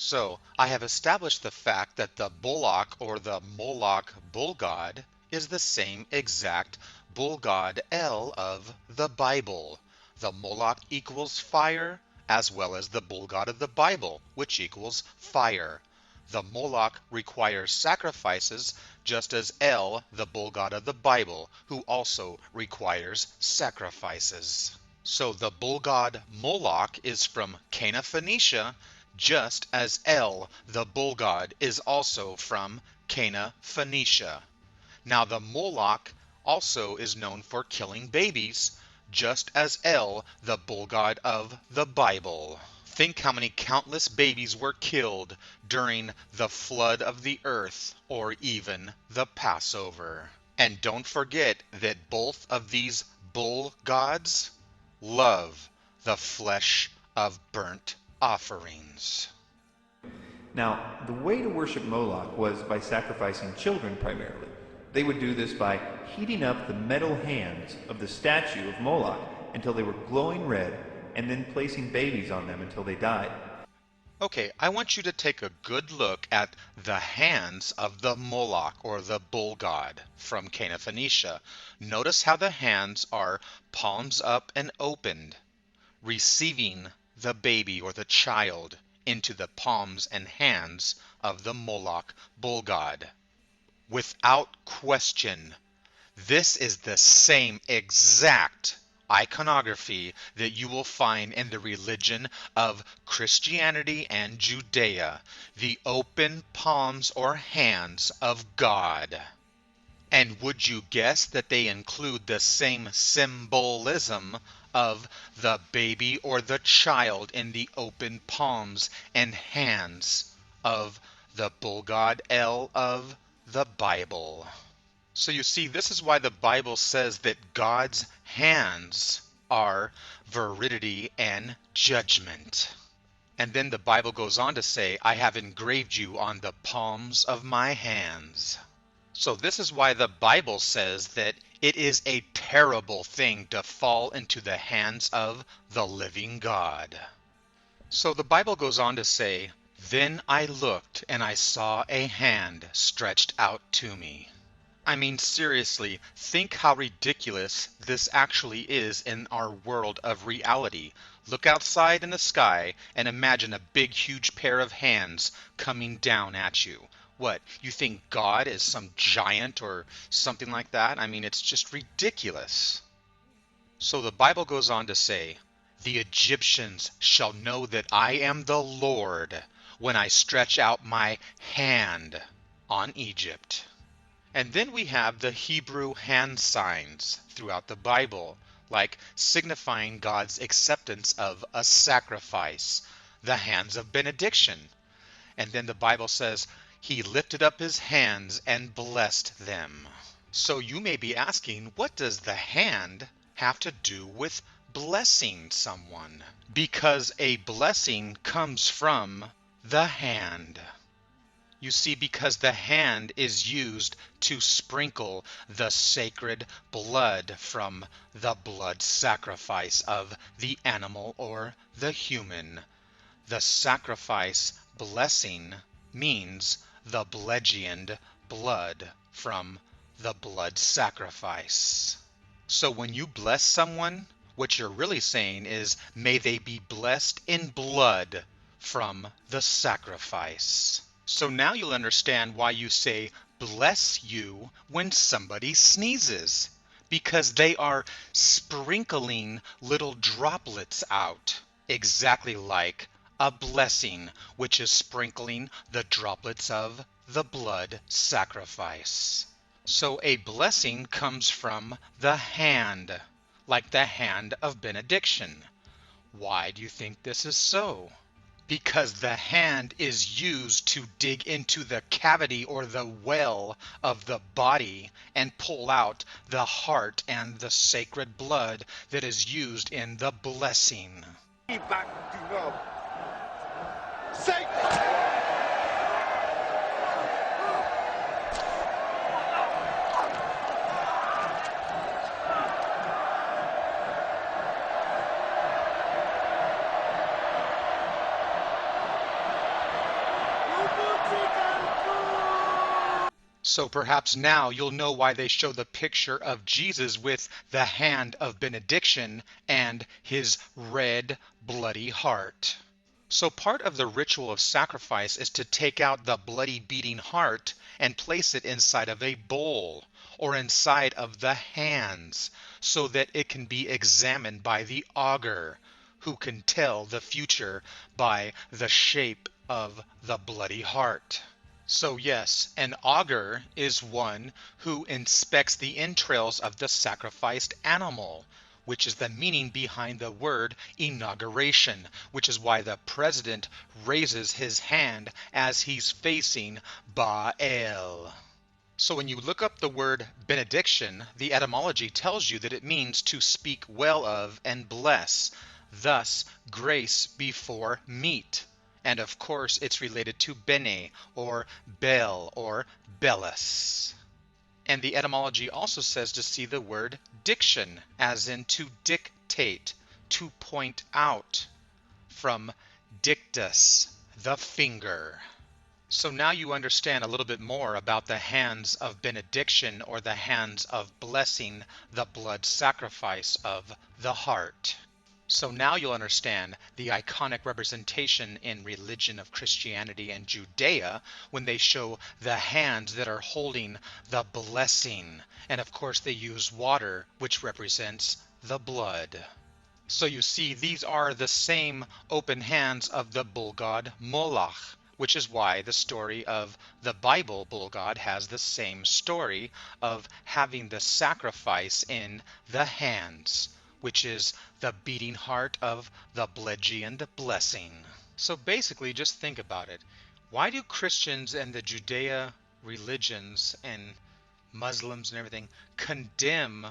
So I have established the fact that the Bullock or the Moloch bull god is the same exact bull god El of the Bible. The Moloch equals fire, as well as the bull god of the Bible, which equals fire. The Moloch requires sacrifices, just as El, the bull god of the Bible, who also requires sacrifices. So the bull god Moloch is from Cana, Phoenicia, just as El, the bull god, is also from Cana, Phoenicia. Now the Moloch also is known for killing babies, just as El, the bull god of the Bible. Think how many countless babies were killed during the flood of the earth, or even the Passover. And don't forget that both of these bull gods love the flesh of burnt offerings. Now, the way to worship Moloch was by sacrificing children primarily. They would do this by heating up the metal hands of the statue of Moloch until they were glowing red, and then placing babies on them until they died. Okay, I want you to take a good look at the hands of the Moloch or the bull god from Cana, Phoenicia. Notice how the hands are palms up and opened, receiving the baby or the child into the palms and hands of the Moloch bull god. Without question, this is the same exact iconography that you will find in the religion of Christianity and Judea, the open palms or hands of God. And would you guess that they include the same symbolism of the baby or the child in the open palms and hands of the bull god El of the Bible? So you see, this is why the Bible says that God's hands are veridity and judgment. And then the Bible goes on to say, I have engraved you on the palms of my hands. So this is why the Bible says that it is a terrible thing to fall into the hands of the living God. So the Bible goes on to say, then I looked and I saw a hand stretched out to me. I mean, seriously, think how ridiculous this actually is in our world of reality. Look outside in the sky and imagine a big, huge pair of hands coming down at you. What, you think God is some giant or something like that? I mean, it's just ridiculous. So the Bible goes on to say, the Egyptians shall know that I am the Lord when I stretch out my hand on Egypt. And then we have the Hebrew hand signs throughout the Bible, like signifying God's acceptance of a sacrifice, the hands of benediction. And then the Bible says, he lifted up his hands and blessed them. So you may be asking, what does the hand have to do with blessing someone? Because a blessing comes from the hand. You see, because the hand is used to sprinkle the sacred blood from the blood sacrifice of the animal or the human. The sacrifice blessing means the bludgeoned blood from the blood sacrifice. So when you bless someone, what you're really saying is, may they be blessed in blood from the sacrifice. So now you'll understand why you say, bless you, when somebody sneezes. Because they are sprinkling little droplets out, exactly like a blessing, which is sprinkling the droplets of the blood sacrifice. So a blessing comes from the hand, like the hand of benediction. Why do you think this is so? Because the hand is used to dig into the cavity or the well of the body and pull out the heart and the sacred blood that is used in the blessing. So perhaps now you'll know why they show the picture of Jesus with the hand of benediction and his red, bloody heart. So part of the ritual of sacrifice is to take out the bloody beating heart and place it inside of a bowl or inside of the hands so that it can be examined by the augur, who can tell the future by the shape of the bloody heart. So yes, an augur is one who inspects the entrails of the sacrificed animal, which is the meaning behind the word inauguration, which is why the president raises his hand as he's facing Baal. So when you look up the word benediction, the etymology tells you that it means to speak well of and bless, thus grace before meat. And of course it's related to bene or bel or bellus. And the etymology also says to see the word diction, as in to dictate, to point out, from dictus, the finger. So now you understand a little bit more about the hands of benediction, or the hands of blessing, the blood sacrifice of the heart. So now you'll understand the iconic representation in religion of Christianity and Judea when they show the hands that are holding the blessing. And of course they use water, which represents the blood. So you see, these are the same open hands of the bull god Moloch, which is why the story of the Bible bull god has the same story of having the sacrifice in the hands, which is the beating heart of the Blesian blessing. So basically, just think about it. Why do Christians and the Judea religions and Muslims and everything condemn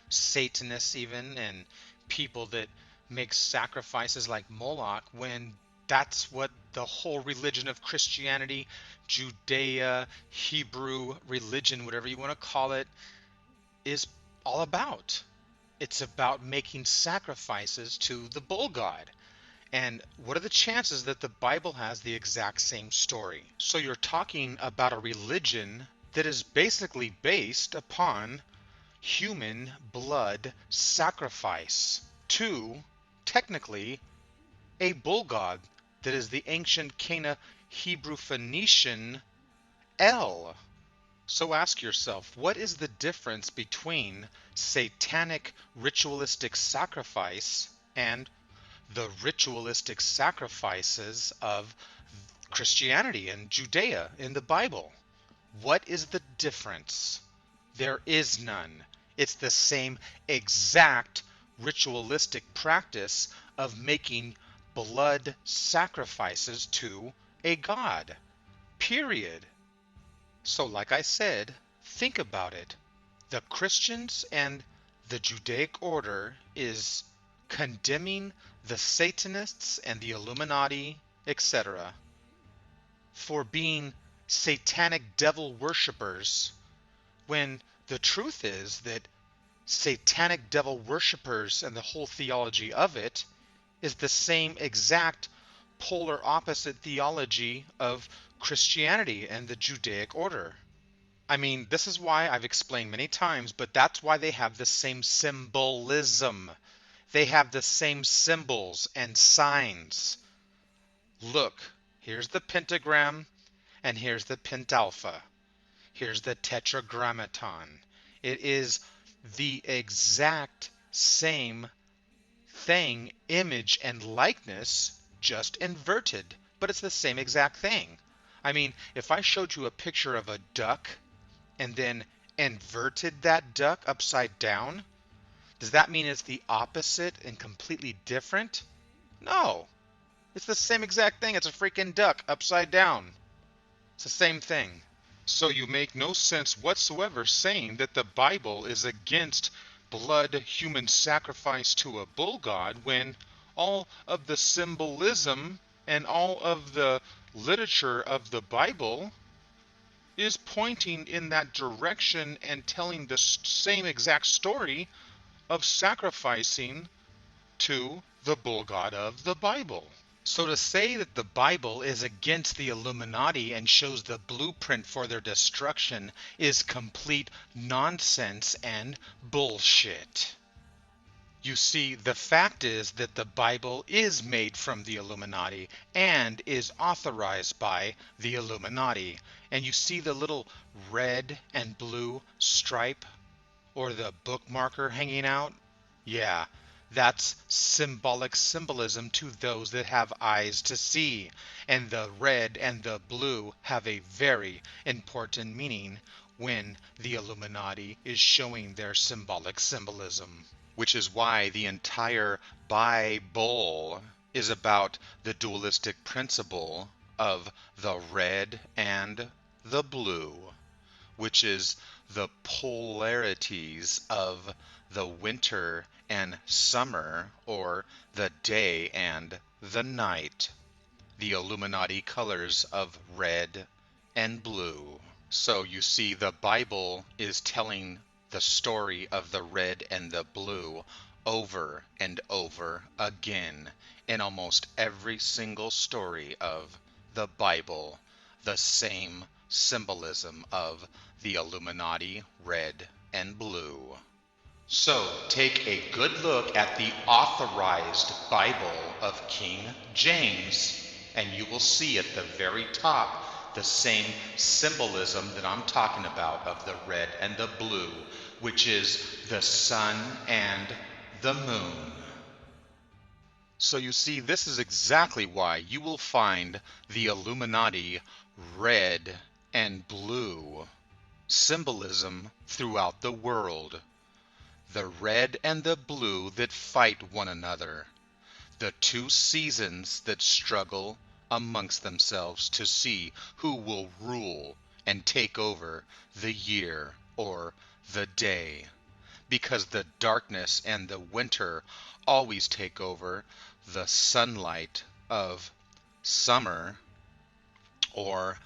Satanists even and people that make sacrifices like Moloch, when that's what the whole religion of Christianity, Judea, Hebrew religion, whatever you want to call it, is all about? It's about making sacrifices to the bull god. And what are the chances that the Bible has the exact same story? So you're talking about a religion that is basically based upon human blood sacrifice to, technically, a bull god that is the ancient Cana Hebrew Phoenician El. So ask yourself, what is the difference between satanic ritualistic sacrifice and the ritualistic sacrifices of Christianity and Judea in the Bible? What is the difference? There is none. It's the same exact ritualistic practice of making blood sacrifices to a god. Period. So like I said, think about it. The Christians and the Judaic order is condemning the Satanists and the Illuminati, etc., for being satanic devil worshippers, when the truth is that satanic devil worshippers and the whole theology of it is the same exact polar opposite theology of Christianity and the Judaic order. I mean, this is why I've explained many times, but that's why they have the same symbolism. They have the same symbols and signs. Look, here's the pentagram, and here's the pentalpha. Here's the tetragrammaton. It is the exact same thing, image and likeness, just inverted, but it's the same exact thing. I mean, if I showed you a picture of a duck and then inverted that duck upside down, does that mean it's the opposite and completely different? No. It's the same exact thing. It's a freaking duck upside down. It's the same thing. So you make no sense whatsoever saying that the Bible is against blood human sacrifice to a bull god, when all of the symbolism and all of the literature of the Bible is pointing in that direction and telling the same exact story of sacrificing to the bull god of the Bible. So to say that the Bible is against the Illuminati and shows the blueprint for their destruction is complete nonsense and bullshit. You see, the fact is that the Bible is made from the Illuminati and is authorized by the Illuminati. And you see the little red and blue stripe or the bookmarker hanging out? Yeah, that's symbolic symbolism to those that have eyes to see. And the red and the blue have a very important meaning when the Illuminati is showing their symbolic symbolism. Which is why the entire Bible is about the dualistic principle of the red and the blue, which is the polarities of the winter and summer, or the day and the night, the Illuminati colors of red and blue. So you see, the Bible is telling the story of the red and the blue over and over again in almost every single story of the Bible, the same symbolism of the Illuminati red and blue. So take a good look at the authorized Bible of King James, and you will see at the very top the same symbolism that I'm talking about of the red and the blue, which is the sun and the moon. So you see, this is exactly why you will find the Illuminati red and blue symbolism throughout the world. The red and the blue that fight one another, the two seasons that struggle amongst themselves to see who will rule and take over the year or the day. Because the darkness and the winter always take over the sunlight of summer, or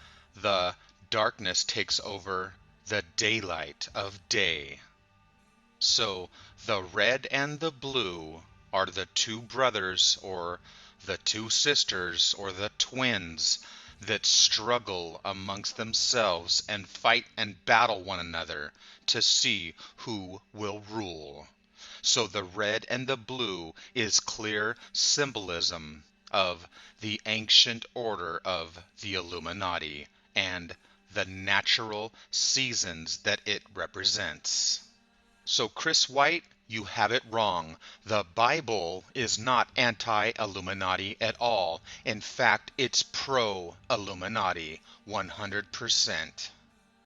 the darkness takes over the daylight of day. So the red and the blue are the two brothers or the two sisters or the twins that struggle amongst themselves and fight and battle one another to see who will rule. So the red and the blue is clear symbolism of the ancient order of the Illuminati and the natural seasons that it represents. So Chris White, you have it wrong. The Bible is not anti-Illuminati at all. In fact, it's pro-Illuminati 100%.